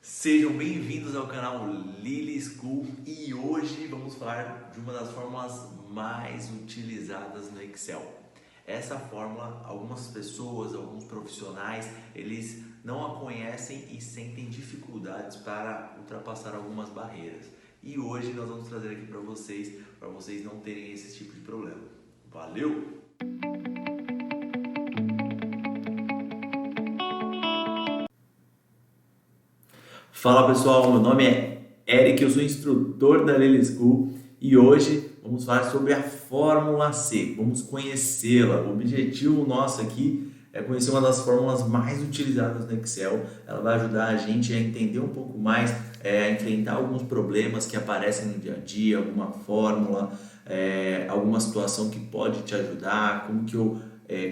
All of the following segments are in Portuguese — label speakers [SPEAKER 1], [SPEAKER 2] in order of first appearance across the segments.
[SPEAKER 1] Sejam bem-vindos ao canal Lily School e hoje vamos falar de uma das fórmulas mais utilizadas no Excel. Essa fórmula, algumas pessoas, alguns profissionais, eles não a conhecem e sentem dificuldades para ultrapassar algumas barreiras. E hoje nós vamos trazer aqui para vocês não terem esse tipo de problema. Valeu! Fala pessoal, meu nome é Eric, eu sou instrutor da Lily School e hoje vamos falar sobre a Fórmula C, vamos conhecê-la. O objetivo nosso aqui é conhecer uma das fórmulas mais utilizadas no Excel. Ela vai ajudar a gente a entender um pouco mais, a enfrentar alguns problemas que aparecem no dia a dia, alguma fórmula, alguma situação que pode te ajudar, como que eu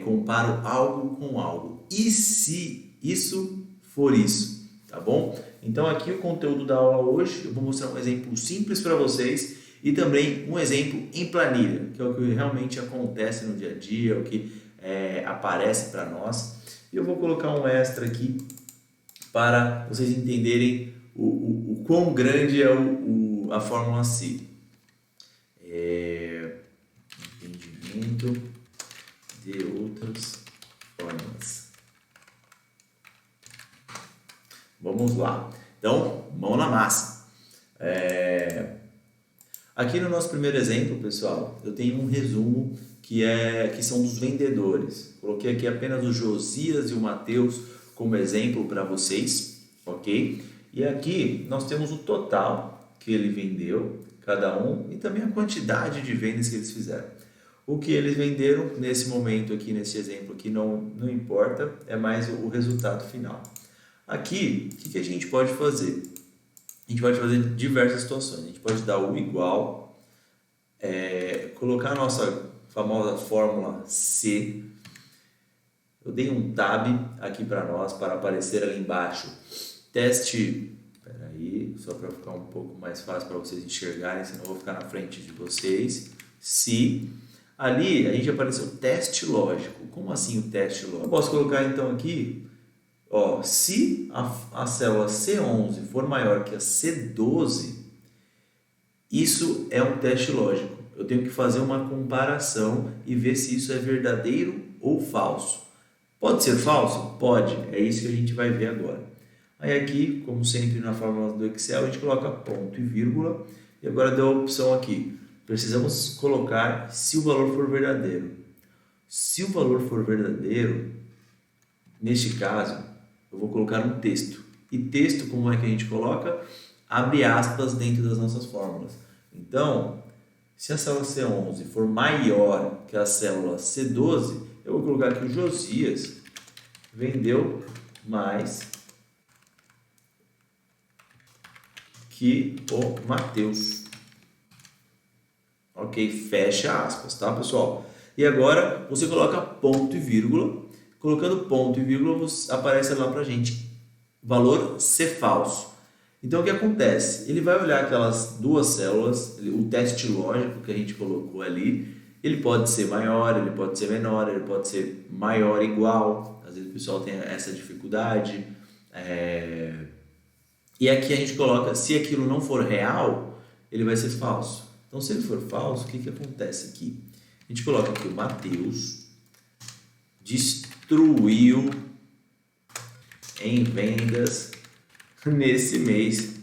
[SPEAKER 1] comparo algo com algo. E se isso for isso, tá bom? Então aqui o conteúdo da aula hoje, eu vou mostrar um exemplo simples para vocês e também um exemplo em planilha, que é o que realmente acontece no dia a dia, o que aparece para nós. E eu vou colocar um extra aqui para vocês entenderem o quão grande é a fórmula C. Entendimento de outras fórmulas. Vamos lá. Então, mão na massa. Aqui no nosso primeiro exemplo, pessoal, eu tenho um resumo que são dos vendedores. Coloquei aqui apenas o Josias e o Matheus como exemplo para vocês, ok? E aqui nós temos o total que ele vendeu, cada um, e também a quantidade de vendas que eles fizeram. O que eles venderam nesse momento aqui, nesse exemplo aqui, não importa, é mais o resultado final. Aqui, o que a gente pode fazer? A gente pode fazer diversas situações. A gente pode dar o igual, colocar a nossa famosa fórmula C. Eu dei um tab aqui para nós, para aparecer ali embaixo. Teste, só para ficar um pouco mais fácil para vocês enxergarem, senão eu vou ficar na frente de vocês. Se ali a gente apareceu teste lógico. Como assim o teste lógico? Eu posso colocar então aqui, se a célula C11 for maior que a C12, isso é um teste lógico. Eu tenho que fazer uma comparação e ver se isso é verdadeiro ou falso. Pode ser falso? Pode. É isso que a gente vai ver agora. Aí aqui, como sempre na fórmula do Excel, a gente coloca ponto e vírgula. E agora deu a opção aqui. Precisamos colocar se o valor for verdadeiro. Se o valor for verdadeiro, neste caso, eu vou colocar um texto. E texto, como é que a gente coloca? Abre aspas dentro das nossas fórmulas. Então, se a célula C11 for maior que a célula C12, eu vou colocar que o Josias vendeu mais que o Matheus. Ok? Fecha aspas, tá, pessoal? E agora, você coloca ponto e vírgula. Colocando ponto e vírgula, aparece lá para a gente valor C falso. Então, o que acontece? Ele vai olhar aquelas duas células, o teste lógico que a gente colocou ali, ele pode ser maior, ele pode ser menor, ele pode ser maior igual. Às vezes o pessoal tem essa dificuldade. E aqui a gente coloca, se aquilo não for real, ele vai ser falso. Então, se ele for falso, o que acontece aqui? A gente coloca aqui o Matheus destruiu em vendas nesse mês,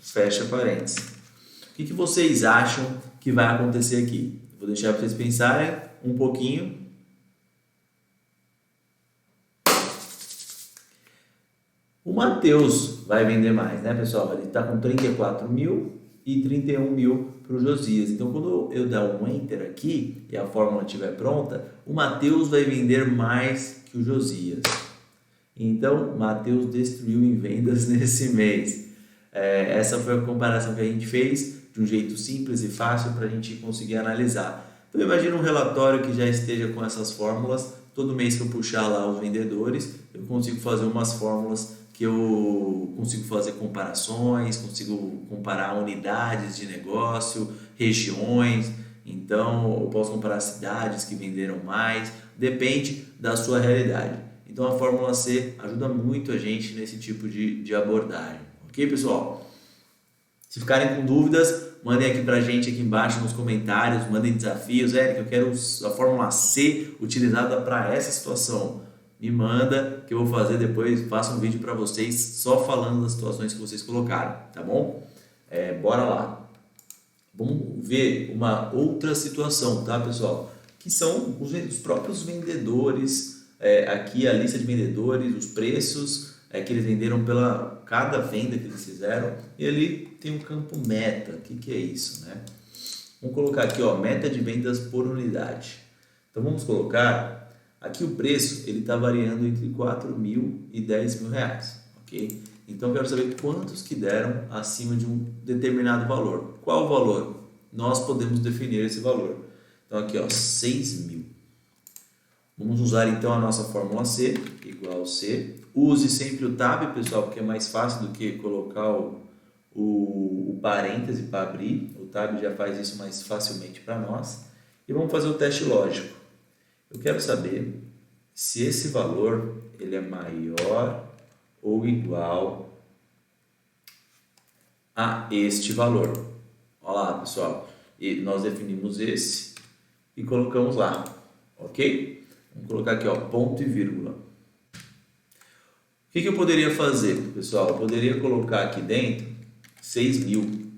[SPEAKER 1] fecha parênteses. O que vocês acham que vai acontecer aqui? Vou deixar para vocês pensarem um pouquinho. O Matheus vai vender mais, né, pessoal? Ele está com 34 mil e 31 mil para o Josias. Então, quando eu der um Enter aqui e a fórmula estiver pronta, o Matheus vai vender mais que o Josias. Então, Matheus destruiu em vendas nesse mês. Essa foi a comparação que a gente fez de um jeito simples e fácil para a gente conseguir analisar. Então, imagina um relatório que já esteja com essas fórmulas. Todo mês que eu puxar lá os vendedores, eu consigo fazer umas fórmulas que eu consigo fazer comparações, consigo comparar unidades de negócio, regiões. Então, eu posso comparar cidades que venderam mais, depende da sua realidade. Então, Então a fórmula C ajuda muito a gente nesse tipo de abordagem. Ok, pessoal? Se ficarem com dúvidas, mandem aqui pra gente aqui embaixo nos comentários, mandem desafios. Eric, eu quero a fórmula C utilizada para essa situação. Me manda que eu vou fazer depois, faço um vídeo para vocês só falando das situações que vocês colocaram, tá bom? Bora lá. Vamos ver uma outra situação, tá, pessoal? Que são os próprios vendedores, aqui a lista de vendedores, os preços que eles venderam pela cada venda que eles fizeram, e ali tem um campo meta. O que é isso, né? Vamos colocar aqui, ó, meta de vendas por unidade. Então vamos colocar aqui o preço, ele está variando entre 4 mil e 10 mil reais, ok? Então eu quero saber quantos que deram acima de um determinado valor. Qual o valor? Nós podemos definir esse valor. Então aqui, ó, 6 mil. Vamos usar então a nossa fórmula C, igual C. Use sempre o tab, pessoal, porque é mais fácil do que colocar o parêntese para abrir. O tab já faz isso mais facilmente para nós. E vamos fazer o teste lógico. Eu quero saber se esse valor ele é maior ou igual a este valor. Olha lá, pessoal. E nós definimos esse e colocamos lá, ok? Vamos colocar aqui, ó, ponto e vírgula. O que eu poderia fazer, pessoal? Eu poderia colocar aqui dentro 6 mil,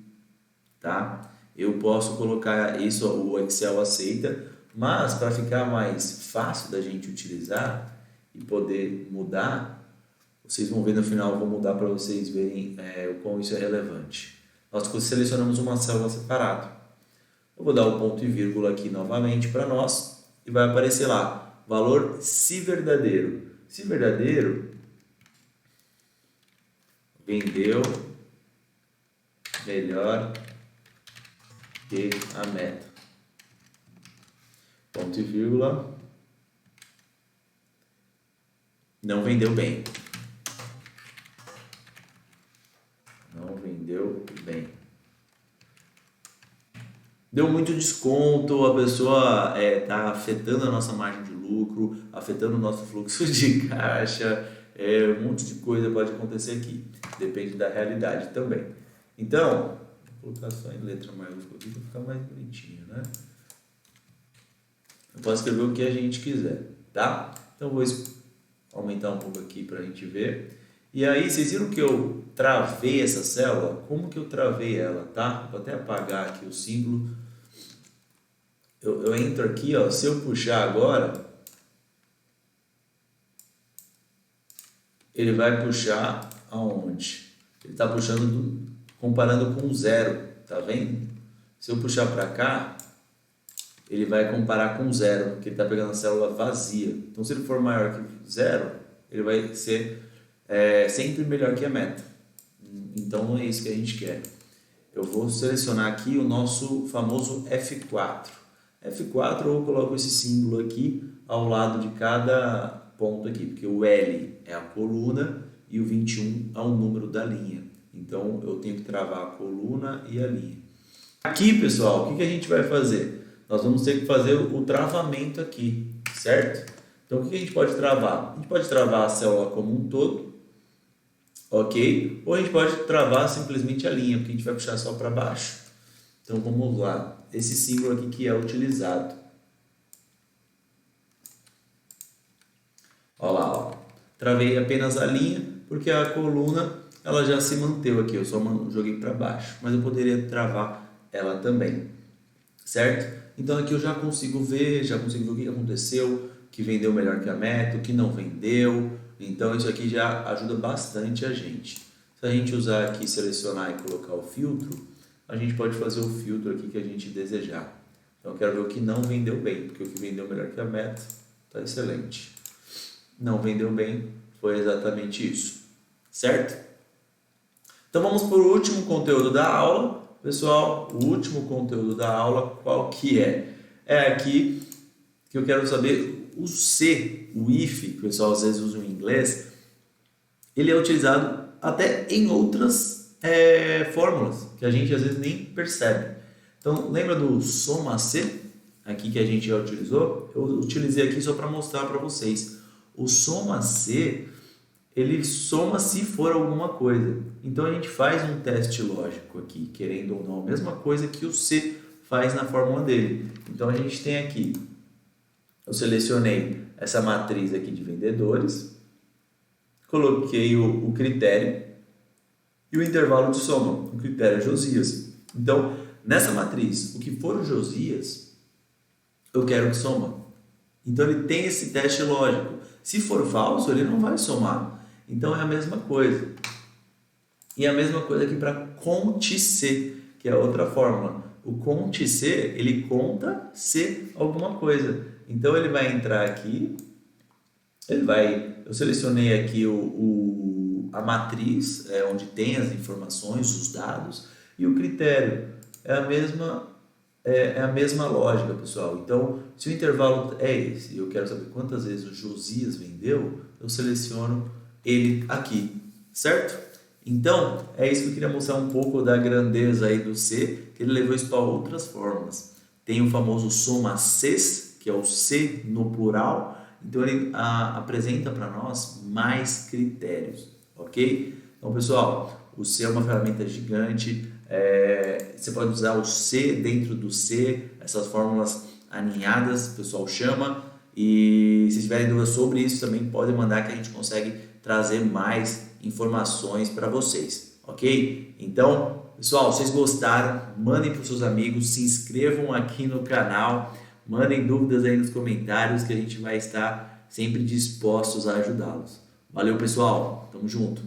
[SPEAKER 1] tá? Eu posso colocar isso, o Excel aceita, mas para ficar mais fácil da gente utilizar e poder mudar, vocês vão ver no final, eu vou mudar para vocês verem o quão isso é relevante. Nós selecionamos uma célula separada. Eu vou dar o ponto e vírgula aqui novamente para nós e vai aparecer lá, valor se verdadeiro. Se verdadeiro, vendeu melhor que a meta. Ponto e vírgula, não vendeu bem. Não vendeu bem. Deu muito desconto, a pessoa está afetando a nossa margem de lucro, afetando o nosso fluxo de caixa, um monte de coisa pode acontecer aqui, depende da realidade também. Então, vou colocar só em letra maiúscula aqui para ficar mais bonitinho, né? Eu posso escrever o que a gente quiser, tá? Então, vou aumentar um pouco aqui para a gente ver. E aí, vocês viram que eu travei essa célula? Como que eu travei ela, tá? Vou até apagar aqui o símbolo. Eu entro aqui, ó, se eu puxar agora, ele vai puxar aonde? Ele está puxando, comparando com zero, tá vendo? Se eu puxar para cá, ele vai comparar com zero, porque ele está pegando a célula vazia. Então, se ele for maior que zero, ele vai ser sempre melhor que a meta. Então não é isso que a gente quer. Eu vou selecionar aqui o nosso famoso F4. F4 eu coloco esse símbolo aqui ao lado de cada ponto aqui, porque o L é a coluna e o 21 é o número da linha. Então eu tenho que travar a coluna e a linha. Aqui, pessoal, o que a gente vai fazer? Nós vamos ter que fazer o travamento aqui, certo? Então o que a gente pode travar? A gente pode travar a célula como um todo, ok? Ou a gente pode travar simplesmente a linha, porque a gente vai puxar só para baixo. Então vamos lá, esse símbolo aqui que é utilizado. Olha lá, ó. Travei apenas a linha, porque a coluna ela já se manteve aqui, eu só joguei para baixo, mas eu poderia travar ela também, certo? Então aqui eu já consigo ver o que aconteceu, que vendeu melhor que a meta, o que não vendeu. Então isso aqui já ajuda bastante a gente. Se a gente usar aqui, selecionar e colocar o filtro, a gente pode fazer o filtro aqui que a gente desejar. Então eu quero ver o que não vendeu bem, porque o que vendeu melhor que a meta está excelente. Não vendeu bem, foi exatamente isso, certo? Então vamos para o último conteúdo da aula. Pessoal, o último conteúdo da aula, qual que é? É aqui que eu quero saber o C, o if, que o pessoal às vezes usa em inglês, ele é utilizado até em outras fórmulas, que a gente às vezes nem percebe. Então, lembra do soma C, aqui que a gente já utilizou? Eu utilizei aqui só para mostrar para vocês. O soma C, ele soma se for alguma coisa. Então a gente faz um teste lógico aqui, querendo ou não, a mesma coisa que o C faz na fórmula dele. Então a gente tem aqui, eu selecionei essa matriz aqui de vendedores, coloquei o critério e o intervalo de soma, o critério é Josias. Então, nessa matriz, o que for o Josias, eu quero que soma. Então ele tem esse teste lógico. Se for falso, ele não vai somar. Então é a mesma coisa. E a mesma coisa aqui para conte C, que é outra fórmula. O conte C, ele conta C alguma coisa. Então ele vai entrar aqui, eu selecionei aqui a matriz, onde tem as informações, os dados, e o critério. É a mesma lógica, pessoal. Então, se o intervalo é esse, e eu quero saber quantas vezes o Josias vendeu, eu seleciono ele aqui, certo? Então, é isso que eu queria mostrar um pouco da grandeza aí do C, que ele levou isso para outras formas. Tem o famoso soma Cs, que é o C no plural, então ele apresenta para nós mais critérios, ok? Então, pessoal, o C é uma ferramenta gigante, você pode usar o C dentro do C, essas fórmulas aninhadas, o pessoal chama, e se tiverem dúvidas sobre isso também podem mandar que a gente consegue trazer mais informações para vocês, ok? Então, pessoal, vocês gostaram, mandem para os seus amigos, se inscrevam aqui no canal, mandem dúvidas aí nos comentários que a gente vai estar sempre dispostos a ajudá-los. Valeu, pessoal, tamo junto!